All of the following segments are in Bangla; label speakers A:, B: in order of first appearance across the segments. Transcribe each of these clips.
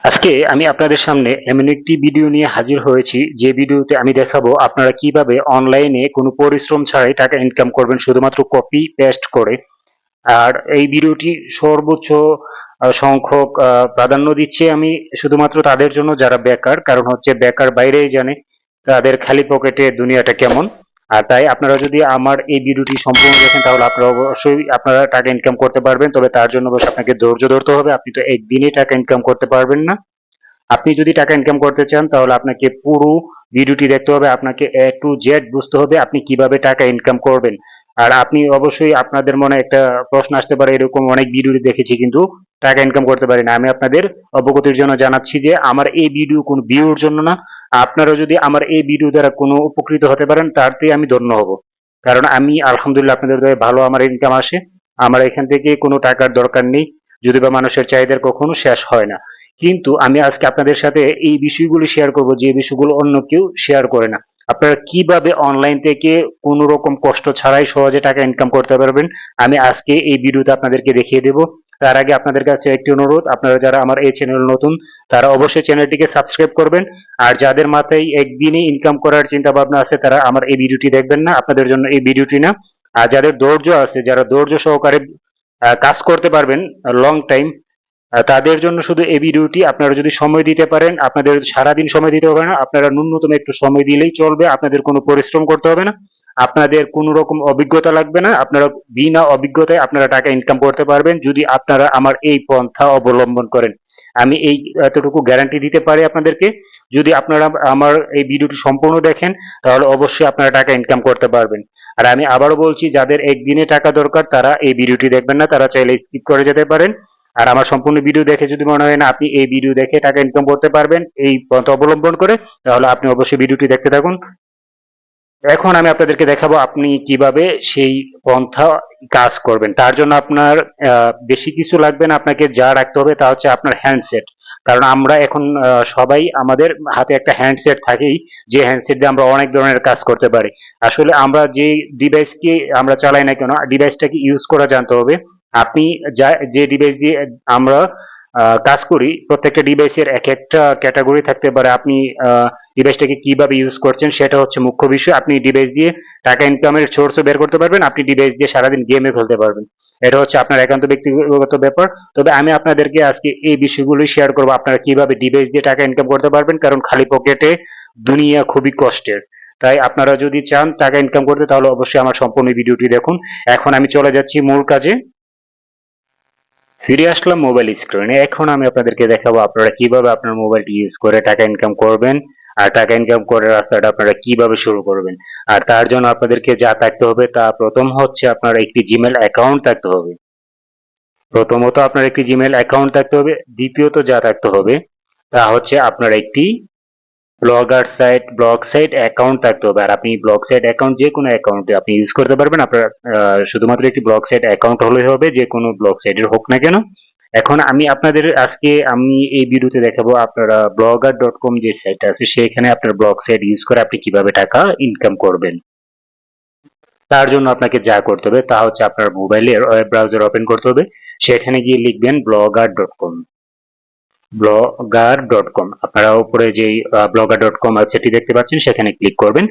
A: আজকে আমি আপনাদের সামনে এমন একটি ভিডিও নিয়ে হাজির হয়েছি যে ভিডিওতে আমি দেখাবো আপনারা কিভাবে অনলাইনে কোনো পরিশ্রম ছাড়াই টাকা ইনকাম করবেন শুধুমাত্র কপি পেস্ট করে। আর এই ভিডিওটি সর্বোচ্চ সংখ্যক প্রাধান্য দিচ্ছি আমি শুধুমাত্র তাদের জন্য যারা বেকার, কারণ হচ্ছে বেকার বাইরেই জানে তাদের খালি পকেটে দুনিয়াটা কেমন। আর তাই আপনারা যদি আমার এই ভিডিওটি সম্পূর্ণ দেখেন তাহলে আপনারা অবশ্যই আপনারা টাকা ইনকাম করতে পারবেন, তবে তার জন্য অবশ্যই আপনাকে ধৈর্য ধরতে হবে। আপনি তো একদিনেই টাকা ইনকাম করতে পারবেন না। আপনি যদি টাকা ইনকাম করতে চান তাহলে আপনাকে পুরো ভিডিওটি দেখতে হবে, আপনাকে এ টু জেড বুঝতে হবে আপনি কিভাবে টাকা ইনকাম করবেন। আর আপনি অবশ্যই আপনাদের মনে একটা প্রশ্ন আসতে পারে, এরকম অনেক ভিডিও দেখেছি কিন্তু টাকা ইনকাম করতে পারি না। আমি আপনাদের অবগতির জন্য জানাচ্ছি যে আমার এই ভিডিও কোনো ভিউর জন্য না। আপনারা যদি আমার এই ভিডিও দ্বারা কোনো উপকৃত হতে পারেন তাতে আমি ধন্য হব, কারণ আমি আলহামদুলিল্লাহ আপনাদের দ্বারা ভালো আমার ইনকাম আসে। আমার এখান থেকে কোনো টাকার দরকার নেই, যদি বা মানুষের চাহিদার কখনো শেষ হয় না। কিন্তু আমি আজকে আপনাদের সাথে এই বিষয়গুলো শেয়ার করব যে বিষয়গুলো অন্য কেউ শেয়ার করে না। আপনারা কিভাবে অনলাইন থেকে কোনো রকম কষ্ট ছাড়াই সহজে টাকা ইনকাম করতে পারবেন আমি আজকে এই ভিডিওতে আপনাদেরকে দেখিয়ে দেব। তার আগে আপনাদের কাছে একটি অনুরোধ, আপনারা যারা আমার এই চ্যানেল নতুন তারা অবশ্যই চ্যানেলটিকে সাবস্ক্রাইব করবেন। আর যাদের মাথায় একদিনে ইনকাম করার চিন্তা ভাবনা আছে তারা আমার এই ভিডিওটি দেখবেন না, আপনাদের জন্য এই ভিডিওটি না। আর যাদের ধৈর্য আছে, যারা ধৈর্য সহকারে কাজ করতে পারবেন লং টাইম, তাদের জন্য শুধু এই ভিডিওটি। আপনারা যদি সময় দিতে পারেন, আপনাদের সারাদিন সময় দিতে হবে না, আপনারা ন্যূনতম একটু সময় দিলেই চলবে, আপনাদের কোনো পরিশ্রম করতে হবে না, আপনাদের কোনো রকম অভিজ্ঞতা লাগবে না, আপনারা বিনা অভিজ্ঞতায় আপনারা টাকা ইনকাম করতে পারবেন যদি আপনারা আমার এই পন্থা অবলম্বন করেন। আমি এই এতটুকু গ্যারান্টি দিতে পারি আপনাদেরকে। যদি আপনারা আমার এই ভিডিওটি সম্পূর্ণ দেখেন তাহলে অবশ্যই আপনারা টাকা ইনকাম করতে পারবেন। আর আমি আবারও বলছি, যাদের একদিনে টাকা দরকার তারা এই ভিডিওটি দেখবেন না, তারা চাইলে স্কিপ করে যেতে পারেন। আর আমার সম্পূর্ণ ভিডিও দেখে যদি মনে হয় না আপনি এই ভিডিও দেখে টাকা ইনকাম করতে পারবেন এই পন্থা অবলম্বন করে, তাহলে আপনি অবশ্যই ভিডিওটি দেখতে থাকুন। এখন আমি আপনাদেরকে দেখাবো আপনি কিভাবে সেই পন্থা কাজ করবেন। তার জন্য আপনার বেশি কিছু লাগবে না, আপনাকে যা রাখতে হবে তা হচ্ছে আপনার হ্যান্ডসেট। কারণ আমরা এখন সবাই আমাদের হাতে একটা হ্যান্ডসেট থাকেই, যে হ্যান্ডসেট দিয়ে আমরা অনেক ধরনের কাজ করতে পারি। আসলে আমরা যে ডিভাইসকে আমরা চালাই না কেন, ডিভাইসটাকে ইউজ করা জানতে হবে। আপনি যে ডিভাইস দিয়ে আমরা কাজ করি, প্রত্যেকটা ডিভাইসের এক একটা ক্যাটাগরি থাকতে পারে। আপনি ডিভাইসটাকে কিভাবে ইউজ করছেন সেটা হচ্ছে মুখ্য বিষয়। আপনি ডিভাইস দিয়ে টাকা ইনকামের সোর্সও বের করতে পারবেন, আপনি ডিভাইস দিয়ে সারাদিন গেমে খেলতে পারবেন, এটা হচ্ছে আপনার একান্ত ব্যক্তিগত ব্যাপার। তবে আমি আপনাদেরকে আজকে এই বিষয়গুলো শেয়ার করবো আপনারা কিভাবে ডিভাইস দিয়ে টাকা ইনকাম করতে পারবেন, কারণ খালি পকেটে দুনিয়া খুবই কষ্টের। তাই আপনারা যদি চান টাকা ইনকাম করতে তাহলে অবশ্যই আমার সম্পূর্ণ ভিডিওটি দেখুন। এখন আমি চলে যাচ্ছি মূল কাজে। ফিরে আসলাম মোবাইল স্ক্রিনে। এখন আমি আপনাদেরকে দেখাবো আপনারা কিভাবে আপনার মোবাইলটি ইউজ করে টাকা ইনকাম করবেন, আর টাকা ইনকাম করার রাস্তাটা আপনারা কিভাবে শুরু করবেন। আর তার জন্য আপনাদেরকে যা থাকতে হবে তা প্রথম হচ্ছে আপনার একটি জিমেল অ্যাকাউন্ট থাকতে হবে। প্রথমত আপনার একটি জিমেল অ্যাকাউন্ট থাকতে হবে। দ্বিতীয়ত যা থাকতে হবে তা হচ্ছে আপনার একটি ব্লগ সাইট অ্যাকাউন্ট থাকতে হবে। আর আপনি ব্লগ সাইট অ্যাকাউন্ট যে কোনো অ্যাকাউন্টে আপনি ইউজ করতে পারবেন। আপনার শুধুমাত্র একটি ব্লগ সাইট অ্যাকাউন্ট হলেই হবে, যে কোনো ব্লগ সাইটের হোক না কেন। এখন আমি আপনাদের আজকে আমি এই ভিডিওতে দেখাবো আপনারা blogger.com যে সাইট আছে সেখানে আপনার ব্লগ সাইট ইউজ করে আপনি কিভাবে টাকা ইনকাম করবেন। তার জন্য আপনাকে যা করতে হবে তা হচ্ছে আপনার মোবাইলের ওয়েব ব্রাউজার ওপেন করতে হবে। সেখানে গিয়ে লিখবেন blogger.com। blogger.com আপনারা উপরে যেই blogger.com ওয়েবসাইটটি দেখতে পাচ্ছেন সেখানে ক্লিক করবেন।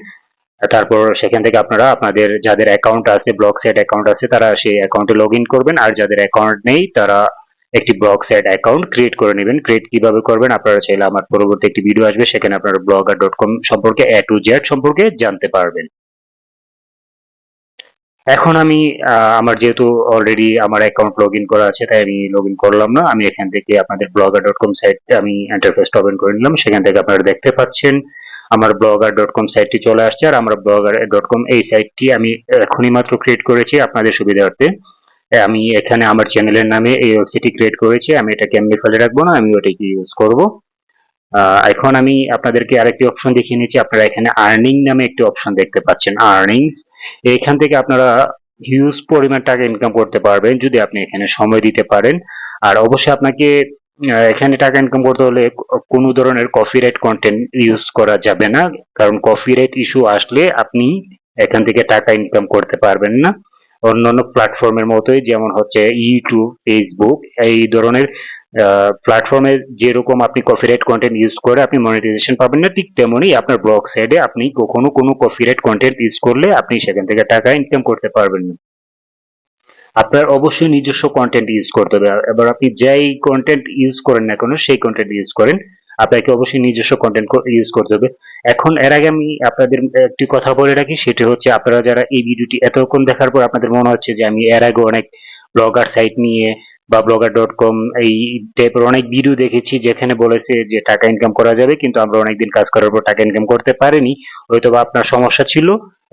A: তারপর সেখান থেকে আপনারা আপনাদের যাদের অ্যাকাউন্ট আছে, ব্লগ সাইট অ্যাকাউন্ট আছে, তারা সেই অ্যাকাউন্টে লগ ইন করবেন। আর যাদের অ্যাকাউন্ট নেই তারা একটি ব্লগ সাইট অ্যাকাউন্ট ক্রিয়েট করে নেবেন। ক্রিয়েট কিভাবে করবেন আপনারা চাইলে আমার পরবর্তী একটি ভিডিও আসবে, সেখানে আপনারা blogger.com সম্পর্কে A to Z সম্পর্কে জানতে পারবেন। এখন আমি আমার যেহেতু অলরেডি আমার অ্যাকাউন্ট লগ ইন করা আছে তাই আমি লগ ইন করলাম না। আমি এখান থেকে আপনাদের blogger.com সাইট আমি ইন্টারফেসটা ওপেন করে নিলাম। সেখান থেকে আপনারা দেখতে পাচ্ছেন আমার blogger.com সাইটটি চলে আসছে। আর আমার blogger.com এই সাইটটি আমি এখনই মাত্র ক্রিয়েট করেছি আপনাদের সুবিধার্থে। আমি এখানে আমার চ্যানেলের নামে এই ওয়েবসাইটটি ক্রিয়েট করেছি, আমি এটাকে এমনি ফেলে রাখবো না, আমি ওটাকে ইউজ করব। এখন আমি আপনাদেরকে আরেকটি অপশন দেখিয়ে নিচ্ছি। আপনারা এখানে আর্নিং নামে একটি অপশন দেখতে পাচ্ছেন, আর্নিংস। এখান থেকে আপনারা হিউজ পরিমাণ টাকা ইনকাম করতে পারবেন যদি আপনি এখানে সময় দিতে পারেন। আর অবশ্যই আপনাকে এখানে টাকা ইনকাম করতে হলে কোনো ধরনের কপিরাইট কন্টেন্ট ইউজ করা যাবে না, কারণ কপিরাইট ইস্যু আসলে আপনি এখান থেকে টাকা ইনকাম করতে পারবেন না। অন্যান্য প্ল্যাটফর্মের মতোই যেমন হচ্ছে ইউটিউব, ফেসবুক এই ধরনের প্ল্যাটফর্মে যেরকম আপনি কপিরাইট কন্টেন্ট ইউজ করে আপনি মনিটাইজেশন পাবেন না, ঠিক তেমনই আপনার ব্লগ সাইডে আপনি কখনো কোনো কপিরাইট কন্টেন্ট ইউজ করলে আপনি সেখান থেকে টাকা ইনকাম করতে পারবেন না। আপনার অবশ্যই নিজস্ব কন্টেন্ট ইউজ করতে হবে। এবার আপনি যেই কন্টেন্ট ইউজ করেন না কেন সেই কন্টেন্ট ইউজ করেন, আপনাকে অবশ্যই নিজস্ব কন্টেন্ট ইউজ করতে হবে। এখন এর আগে আমি আপনাদের একটি কথা বলে রাখি, সেটি হচ্ছে আপনারা যারা এই ভিডিওটি এতক্ষণ দেখার পর আপনাদের মনে হচ্ছে যে আমি এর আগে অনেক ব্লগার সাইট নিয়ে বা blogger.com এই টাইপের অনেক ভিডিও দেখেছি যেখানে বলেছে যে টাকা ইনকাম করা যাবে, কিন্তু আমরা অনেকদিন কাজ করার পর টাকা ইনকাম করতে পারিনি। হয়তোবা আপনার সমস্যা ছিল,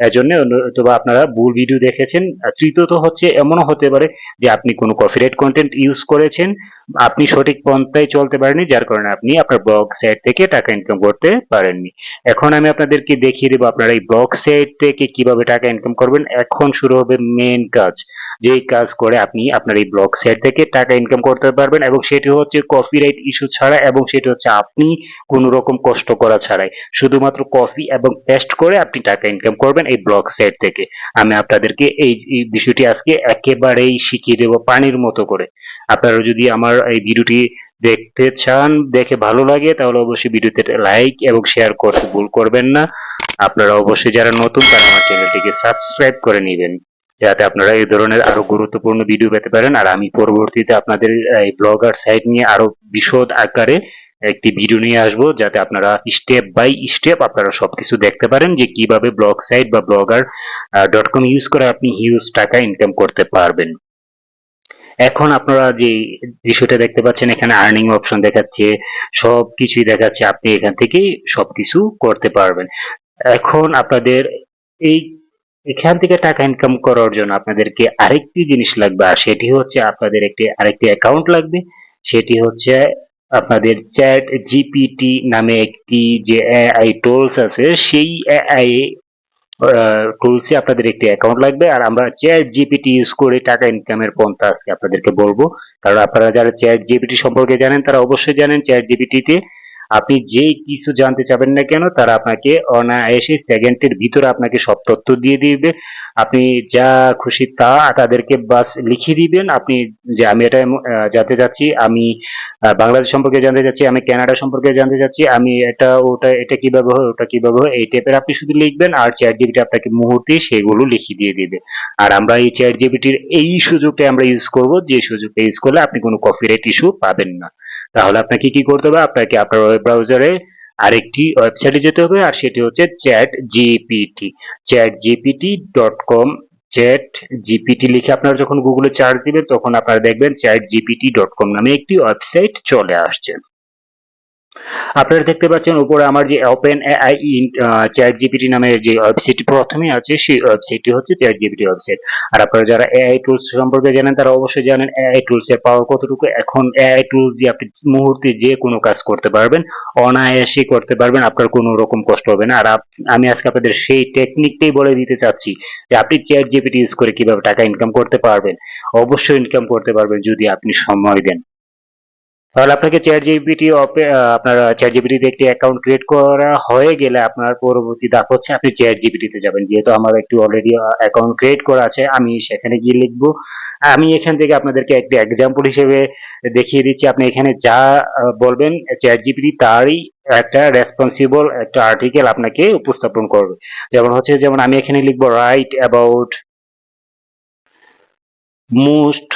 A: এজন্য হয়তোবা আপনারা ভুল ভিডিও দেখেছেন। আর তৃতীয়ত হচ্ছে এমনও হতে পারে যে আপনি কোনো কপিরাইট কন্টেন্ট ইউজ করেছেন, আপনি সঠিক পন্থায় চলতে পারেননি, যার কারণে আপনি আপনার ব্লগ সাইট থেকে টাকা ইনকাম করতে পারেননি। এখন আমি আপনাদেরকে দেখিয়ে দেবো আপনারা এই ব্লগ সাইট থেকে কিভাবে টাকা ইনকাম করবেন। এখন শুরু হবে মেন কাজ, যেই কাজ করে আপনি আপনার এই ব্লগ সাইট থেকে টাকা ইনকাম করতে পারবেন, এবং সেটি হচ্ছে কপিরাইট ইস্যু ছাড়া, এবং সেটি হচ্ছে আপনি কোনো রকম কষ্ট করা ছাড়াই শুধুমাত্র কপি এবং পেস্ট করে আপনি টাকা ইনকাম করবেন এই ব্লগ সাইট থেকে। আমি আপনাদেরকে এই বিষয়টি আজকে একেবারেই শিখিয়ে দেবো পানির মতো করে। আপনারা যদি আমার এই ভিডিওটি দেখতে চান, দেখে ভালো লাগে, তাহলে অবশ্যই ভিডিওতে লাইক এবং শেয়ার করতে ভুল করবেন না। আপনারা অবশ্যই যারা নতুন তারা আমার চ্যানেলটিকে সাবস্ক্রাইব করে নেবেন, যাতে আপনারা এই ধরনের আরো গুরুত্বপূর্ণ ভিডিও পেতে পারেন। আর আমি পরবর্তীতে আপনাদের এই ব্লগার সাইট নিয়ে আরো বিশদ আকারে একটি ভিডিও নিয়ে আসবো, যাতে আপনারা স্টেপ বাই স্টেপ আপনারা সবকিছু দেখতে পারেন যে কিভাবে ব্লগ সাইট বা blogger.com ইউজ করে আপনি হিউজ টাকা ইনকাম করতে পারবেন। এখন আপনারা যে বিষয়টা দেখতে পাচ্ছেন, এখানে আর্নিং অপশন দেখাচ্ছে, সবকিছুই দেখাচ্ছে, আপনি এখান থেকেই সবকিছু করতে পারবেন। এখন আপনাদের এই এখান থেকে টাকা ইনকাম করার জন্য আপনাদেরকে আরেকটি জিনিস লাগবে, আর সেটি হচ্ছে আপনাদের আরেকটি অ্যাকাউন্ট লাগবে। সেটি হচ্ছে আপনাদের চ্যাট জিপিটি নামে একটি যে এআই টুলস আছে, সেই এআই টুলসে আপনাদের একটি অ্যাকাউন্ট লাগবে। আর আমরা চ্যাট জিপিটি ইউজ করে টাকা ইনকামের পন্থা আজকে আপনাদেরকে বলবো। কারণ আপনারা যারা চ্যাট জিপিটি সম্পর্কে জানেন তারা অবশ্যই জানেন চ্যাট জিপিটিতে আপনি যে কিছু জানতে চাবেন না কেন তারা আপনাকে অনায়াসে সেকেন্ডের ভিতরে আপনাকে সব তথ্য দিয়ে দিবে। আপনি যা খুশি তা তাদেরকে বাস লিখে দিবেন, আপনি যে আমি এটা জানতে চাচ্ছি, আমি বাংলাদেশ সম্পর্কে জানতে চাচ্ছি, আমি কানাডা সম্পর্কে জানতে চাচ্ছি, আমি এটা ওটা এটা কিভাবে হয় ওটা কিভাবে হয়, এই টাইপের আপনি শুধু লিখবেন, আর চ্যাট জিপিটি আপনাকে মুহূর্তে সেগুলো লিখে দিয়ে দিবে। আর আমরা এই চ্যাট জিপিটির এই সুযোগটা আমরা ইউজ করব, যে সুযোগটা ইউজ করলে আপনি কোনো কপিরাইট ইস্যু পাবেন না। তাহলে আপনাকে কি করতে হবে, আপনাকে আপনার ওয়েব ব্রাউজারে আরেকটি ওয়েবসাইটে যেতে হবে, আর সেটি হচ্ছে chat GPT, chatgpt.com। Chat GPT লিখে আপনারা যখন গুগলে সার্চ দিবেন তখন আপনারা দেখবেন chatgpt.com নামে একটি ওয়েবসাইট চলে আসছে। আপনারা দেখতে পাচ্ছেন উপরে আমার যে ওপেন এআই চ্যাট জিপিটি নামের যে ওয়েবসাইটটি প্রথমে আছে, সেই ওয়েবসাইটটি হচ্ছে চ্যাট জিপিটি ওয়েবসাইট। আর আপনারা যারা এআই টুলস সম্পর্কে জানেন তারা অবশ্যই জানেন এআই টুলস এর পাওয়ার কতটুকু। এখন এআই টুলস দিয়ে আপনি মুহূর্তে যে কোনো কাজ করতে পারবেন, অনায়াসে করতে পারবেন, আপনার কোনো রকম কষ্ট হবে না। আর আমি আজকে আপনাদের সেই টেকনিকটাই বলে দিতে চাচ্ছি যে আপনি চ্যাট জিপিটি ইউজ করে কিভাবে টাকা ইনকাম করতে পারবেন। অবশ্যই ইনকাম করতে পারবেন যদি আপনি সময় দেন। তাহলে আপনাকে আপনার চ্যাট জিপিটিতে একটি অ্যাকাউন্ট ক্রিয়েট করা হয়ে গেলে আপনার পরবর্তী ধাপ হচ্ছে আপনি চ্যাট জিপিটিতে যাবেন। যেহেতু আমার একটু অলরেডি অ্যাকাউন্ট ক্রিয়েট করা আছে, আমি সেখানে গিয়ে লিখবো। আমি এখান থেকে আপনাদেরকে একটি এক্সাম্পল হিসেবে দেখিয়ে দিচ্ছি। আপনি এখানে যা বলবেন চ্যাট জিপিটি তারই একটা রেসপন্সিবল একটা আর্টিকেল আপনাকে উপস্থাপন করবে। যেমন আমি এখানে লিখবো right about most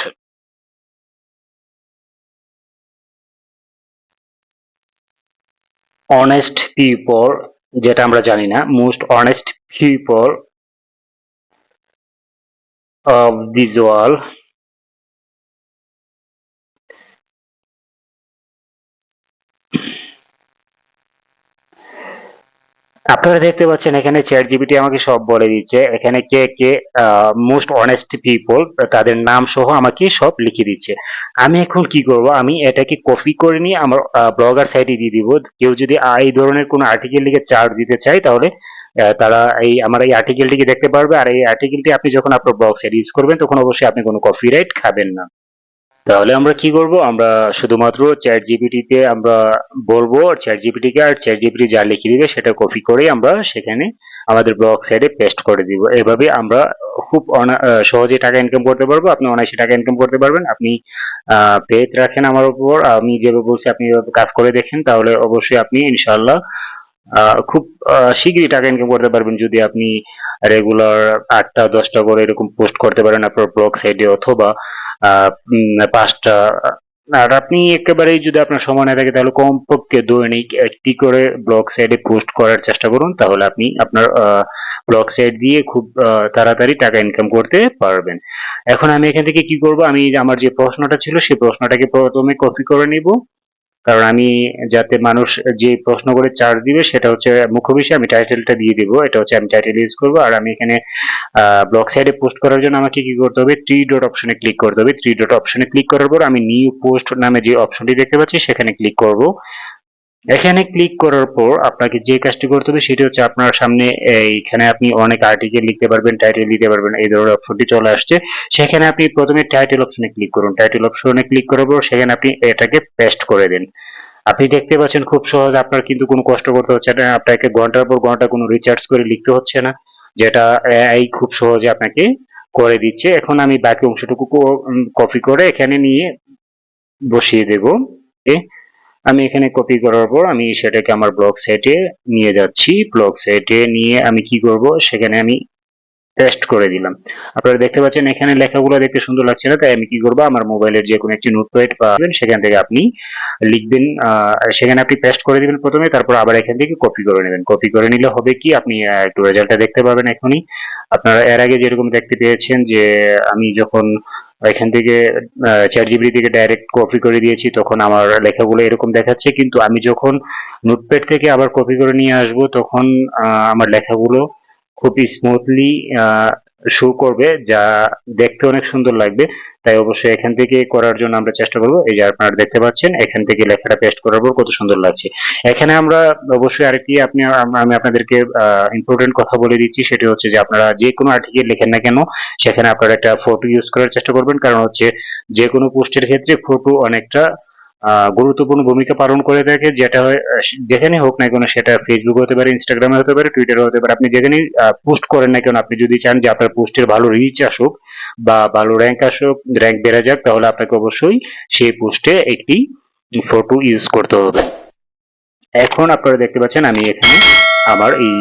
A: honest people, যেটা আমরা জানি না, most honest people of this world. আপনারা দেখতে পাচ্ছেন এখানে চ্যাট জিপিটি আমাকে সব বলে দিচ্ছে, এখানে কে কে মোস্ট অনেস্ট পিপল তাদের নাম সহ আমাকে সব লিখে দিচ্ছে। আমি এখন কি করব, আমি এটাকে কপি করে নিয়ে আমার ব্লগার সাইটে দিয়ে দিব। কেউ যদি এই ধরনের কোনো আর্টিকেল লিখে চার্জ দিতে চায় তাহলে তারা আমার এই আর্টিকেলটিকে দেখতে পারবে। আর এই আর্টিকেলটি আপনি যখন আপনার ব্লগ সাইট ইউজ করবেন তখন অবশ্যই আপনি কোনো কপিরাইট খাবেন না। তাহলে আমরা কি করব, আমরা শুধুমাত্র চ্যাট জিপিটিতে আমরা বলবো চ্যাট জিপিটিকে, আর চ্যাট জিপিটি যা লিখে দিবে সেটা কপি করে আমরা সেখানে আমাদের ব্লগ সাইডে পেস্ট করে দিব। এভাবে আমরা খুব সহজে টাকা ইনকাম করতে পারবো। আপনি অনায়াসে টাকা ইনকাম করতে পারবেন। আপনি ফেথ রাখেন আমার উপর, আমি যেভাবে বলছি আপনি এভাবে কাজ করে দেখেন, তাহলে অবশ্যই আপনি ইনশাআল্লাহ খুব শিগগিরই টাকা ইনকাম করতে পারবেন, যদি আপনি রেগুলার 8টা 10টা করে এরকম পোস্ট করতে পারেন আপনার ব্লগ সাইটে, অথবা 5টা। আর আপনি একেবারেই যদি আপনার সময় না থাকে তাহলে কমপক্ষে দৈনিক একটি করে ব্লগ সাইটে পোস্ট করার চেষ্টা করুন, তাহলে আপনি আপনার ব্লগ সাইট দিয়ে খুব তাড়াতাড়ি টাকা ইনকাম করতে পারবেন। এখন আমি এখান থেকে কি করব, আমি আমার যে প্রশ্নটা ছিল সেই প্রশ্নটাকে প্রথমে কপি করে নিব, কারণ আমি যাতে মানুষ যে প্রশ্ন করে চার্জ দিবে সেটা হচ্ছে মুখ্য বিষয়, আমি টাইটেলটা দিয়ে দিব, এটা হচ্ছে আমি টাইটেল ইউজ করব। আর আমি এখানে ব্লগ সাইডে পোস্ট করার জন্য আমাকে কি করতে হবে, থ্রি ডট অপশনে ক্লিক করতে হবে। থ্রি ডট অপশনে ক্লিক করার পর আমি নিউ পোস্ট নামে যে অপশনটি দেখতে পাচ্ছি সেখানে ক্লিক করব। এখানে ক্লিক করার পর আপনাকে যে কাজটি করতে হবে সেটি হচ্ছে, আপনার সামনে এইখানে আপনি অনেক আর্টিকেল লিখতে পারবেন, টাইটেল দিতে পারবেন, এই ধরনের অপশনটি চলে আসছে। সেখানে আপনি প্রথমে টাইটেল অপশনে ক্লিক করুন। টাইটেল অপশনে ক্লিক করার পর সেখানে আপনি এটাকে পেস্ট করে দেন। আপনি দেখতে পাচ্ছেন খুব সহজ, আপনার কিন্তু কোনো কষ্ট করতে হচ্ছে না, আপনাকে ঘন্টার পর ঘন্টা কোনো রিসার্চ করে লিখতে হচ্ছে না, যেটা এআই খুব সহজে আপনাকে করে দিচ্ছে। এখন আমি বাকি অংশটুকু কপি করে এখানে নিয়ে বসিয়ে দেব। আমি এখানে কপি করার পর আমি সেটাকে আমার ব্লগ সাইটে নিয়ে যাচ্ছি। ব্লগ সাইটে নিয়ে আমি কি করব, সেখানে আমি পেস্ট করে দিলাম। আপনারা দেখতে পাচ্ছেন এখানে লেখাগুলো দেখতে সুন্দর লাগছে না, তাই আমি কি করব, আমার মোবাইলের যে কোনো একটি নোটপ্যাড পাবেন সেখান থেকে আপনি লিখবেন, সেখানে আপনি পেস্ট করে দিবেন প্রথমে, তারপর আবার এখান থেকে কপি করে নেবেন। কপি করে নিলে হবে কি, আপনি একটু রেজাল্টটা দেখতে পাবেন এখনই। আপনারা এর আগে যেরকম দেখতে পেয়েছেন যে আমি যখন এখান থেকে চ্যাট জিপিটি থেকে ডাইরেক্ট কপি করে দিয়েছি তখন আমার লেখাগুলো এরকম দেখাচ্ছে, কিন্তু আমি যখন নোটপ্যাড থেকে আবার কপি করে নিয়ে আসব তখন আমার লেখাগুলো খুব স্মুথলি শো করবে, যা দেখতে অনেক সুন্দর লাগবে। তাই অবশ্যই এখান থেকে করার জন্য আমরা চেষ্টা করব। এই যে আপনারা দেখতে পাচ্ছেন এখান থেকে লেখাটা পেস্ট করার পর কত সুন্দর লাগছে। এখানে আমরা অবশ্যই আরেকটি আমি আপনাদেরকে ইম্পর্টেন্ট কথা বলে দিচ্ছি, সেটি হচ্ছে যে আপনারা যে কোনো আর্টিকেল লেখেন না কেন সেখানে আপনারা একটা ফটো ইউজ করার চেষ্টা করবেন, কারণ হচ্ছে যে কোনো পোস্টের ক্ষেত্রে ফটো অনেকটা গুরুত্বপূর্ণ ভূমিকা পালন করে থাকে, যেটা হয় যেখানে হোক না কেন, সেটা ফেসবুক হতে পারে, ইনস্টাগ্রামে হতে পারে, টুইটারে হতে পারে, আপনি যেখানেই পোস্ট করেন না কেন, আপনি যদি চান যে আপনার পোস্টের ভালো রিচ আসুক বা ভালো র্যাঙ্ক আসুক, র্যাঙ্ক বেড়ে যাক, তাহলে আপনাকে অবশ্যই সেই পোস্টে একটি ফটো ইউজ করতে হবে। এখন আপনারা দেখতে পাচ্ছেন আমি এখানে আমার এই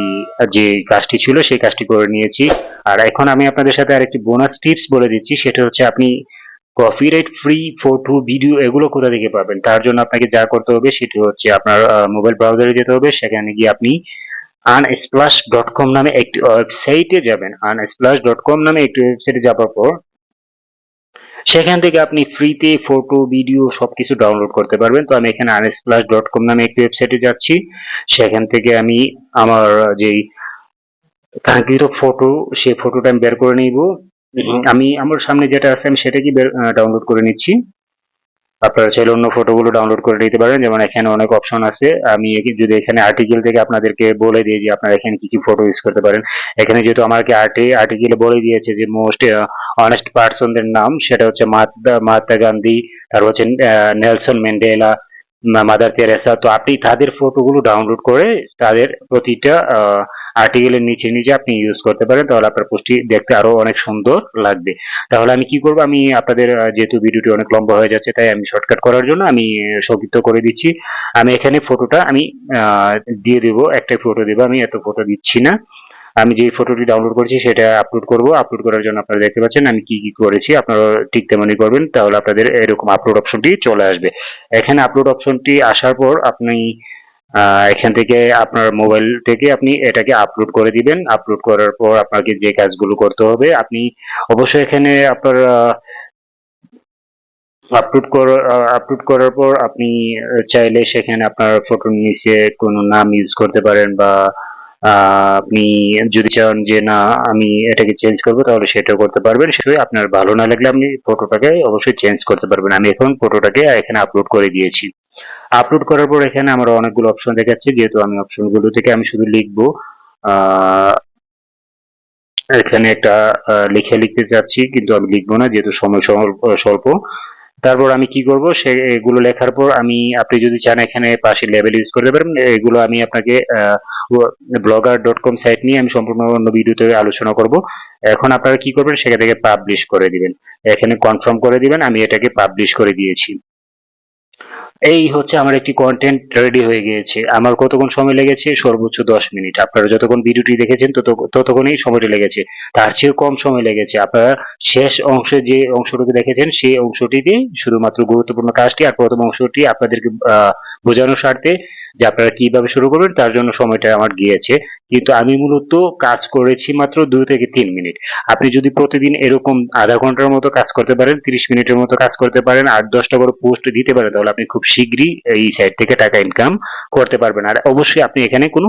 A: যে কাজটি ছিল সেই কাজটি করে নিয়েছি। আর এখন আমি আপনাদের সাথে আরেকটি বোনাস টিপস বলে দিচ্ছি, সেটা হচ্ছে আপনি কপিরাইট ফ্রি ফটো ভিডিও এগুলো কোথা থেকে পাবেন। তার জন্য আপনাকে যা করতে হবে সেটি হচ্ছে আপনার মোবাইল ব্রাউজারে যেতে হবে, সেখানে গিয়ে আপনি unsplash.com নামে একটি ওয়েবসাইটে যাবেন। unsplash.com নামে একটি ওয়েবসাইটে যাওয়ার পর সেখান থেকে আপনি ফ্রিতে ফটো ভিডিও সবকিছু ডাউনলোড করতে পারবেন। তো আমি এখানে unsplash.com নামে একটি ওয়েবসাইটে যাচ্ছি, সেখান থেকে আমি আমার যেই কাঙ্ক্ষিত ফটো সেই ফটোটা আমি বের করে নিব। আমি আমার সামনে যেটা আছে আমি সেটাকে ডাউনলোড করে নিচ্ছি। আপনারা চাইলে অন্য ফটোগুলো ডাউনলোড করে নিতে পারেন, যেমন এখানে অনেক অপশন আছে। আমি যদি এখানে আর্টিকেল থেকে আপনাদেরকে বলে দিই যে আপনারা এখানে কি কি ফটো ইউজ করতে পারেন। এখানে যেহেতু আমাকে আর্টিকেলে বলে দিয়েছে যে মোস্ট অনেস্ট পার্সনদের নাম, সেটা হচ্ছে মহাত্মা গান্ধী, তারপর হচ্ছে নেলসন ম্যান্ডেলা, মাদার তেরেসা। তো আপনি তাদের ফটোগুলো ডাউনলোড করে তাদের প্রতিটা আর্টিকেলের নিচে নিচে আপনি ইউজ করতে পারেন, তাহলে আপনার পোস্টটি দেখতে আরো অনেক সুন্দর লাগবে। তাহলে আমি কি করব, আমি আপনাদের যেহেতু ভিডিওটি অনেক লম্বা হয়ে যাচ্ছে তাই আমি শর্টকাট করার জন্য আমি সংক্ষিপ্ত করে দিচ্ছি। আমি এখানে ফটোটা আমি দিয়ে দেব, একটাই ফটো দেবো, আমি এত ফটো দিচ্ছি না। আমি যে ফটোটি ডাউনলোড করেছি সেটা আপলোড করব। আপলোড করার জন্য আপনারা দেখতে পাচ্ছেন আমি কি কি করেছি, আপনারা ঠিক তেমনই করবেন, তাহলে আপনাদের এরকম আপলোড অপশনটি চলে আসবে। এখানে আপলোড অপশনটি আসার পর আপনি এখান থেকে আপনার মোবাইল থেকে আপনি এটাকে আপলোড করে দিবেন। আপলোড করার পর আপনাকে যে কাজগুলো করতে হবে, আপনি অবশ্যই এখানে আপনার আপলোড করার পর আপনি চাইলে সেখানে আপনার ফটোর নিচে কোনো নাম ইউজ করতে পারেন, বা আপনি যদি চান যে না আমি এটাকে চেঞ্জ করবো তাহলে সেটাও করতে পারবেন। সেটাই আপনার ভালো না লাগলে আপনি ফটোটাকে অবশ্যই চেঞ্জ করতে পারবেন। আমি এখন ফটোটাকে এখানে আপলোড করে দিয়েছি। আপলোড করার পর এখানে আমার অনেকগুলো অপশন দেখাচ্ছে, যেহেতু আমি অপশনগুলো থেকে আমি শুধু লিখবো। আহ এখানে একটা লিখে লিখতে চাচ্ছি, কিন্তু আমি লিখবো না যেহেতু সময় স্বল্প। তারপর আমি কি করব, সেগুলো লেখার পর আপনি যদি চান এখানে পাশে লেবেল ইউজ করতে পারেন। এগুলো আমি আপনাকে blogger.com সাইট নিয়ে আমি সম্পূর্ণ অন্য ভিডিওতে আলোচনা করব। এখন আপনারা কি করবেন, সেখান থেকে পাবলিশ করে দিবেন, এখানে কনফার্ম করে দিবেন আমি এটাকে পাবলিশ করে দিয়েছি। এই হচ্ছে আমার একটি কন্টেন্ট রেডি হয়ে গিয়েছে। আমার কতক্ষণ সময় লেগেছে? সর্বোচ্চ 10 মিনিট। আপনারা যতক্ষণ ভিডিওটি দেখেছেন ততক্ষণই সময়টি লেগেছে, তার চেয়েও কম সময় লেগেছে। আপনারা শেষ অংশে যে অংশটুকু দেখেছেন সেই অংশটিতে শুধুমাত্র গুরুত্বপূর্ণ কাজটি, আর প্রথম অংশটি আপনাদেরকে বোঝানোর স্বার্থে যে আপনারা কিভাবে শুরু করবেন তার জন্য সময়টা আমার গিয়েছে। কিন্তু আমি মূলত কাজ করেছি মাত্র 2 থেকে 3 মিনিট। আপনি যদি প্রতিদিন এরকম আধা ঘন্টার মতো কাজ করতে পারেন, 30 মিনিটের মতো কাজ করতে পারেন, 8-10টা করে পোস্ট দিতে পারেন, তাহলে আপনি খুব শীঘ্রই এই সাইট থেকে টাকা ইনকাম করতে পারবেন। আর অবশ্যই আপনি এখানে কোনো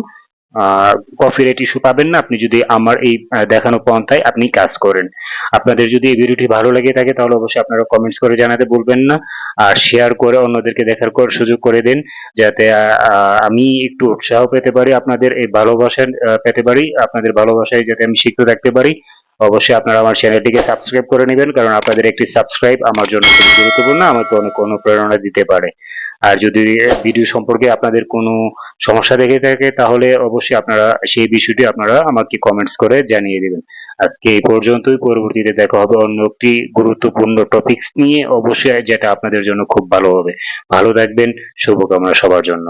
A: কপিরাইট ইস্যু পাবেন না আপনি যদি আমার এই দেখানো পন্থায় আপনি কাজ করেন। আপনাদের যদি এই ভিডিওটি ভালো লেগে থাকে তাহলে অবশ্যই আপনারা কমেন্টস করে জানাতে ভুলবেন না, আর শেয়ার করে অন্যদেরকে দেখার সুযোগ করে দিন, যাতে আমি একটু উৎসাহ পেতে পারি, আপনাদের এই ভালোবাসা পেতে পারি, আপনাদের ভালোবাসায় যাতে আমি শিখতে থাকতে পারি। অবশ্যই আপনারা আমার চ্যানেলটিকে সাবস্ক্রাইব করে নেবেন, কারণ আপনাদের একটি সাবস্ক্রাইব আমার জন্য খুবই গুরুত্বপূর্ণ, আমাকে অনেক অনুপ্রেরণা দিতে পারে। আর যদি ভিডিও সম্পর্কে আপনাদের কোনো সমস্যা দেখে থাকে তাহলে অবশ্যই আপনারা সেই বিষয়টি আপনারা আমাকে কমেন্টস করে জানিয়ে দিবেন। আজকে এই পর্যন্তই, পরবর্তীতে দেখা হবে অন্য একটি গুরুত্বপূর্ণ টপিকস নিয়ে, অবশ্যই যেটা আপনাদের জন্য খুব ভালো হবে। ভালো থাকবেন, শুভকামনা সবার জন্য।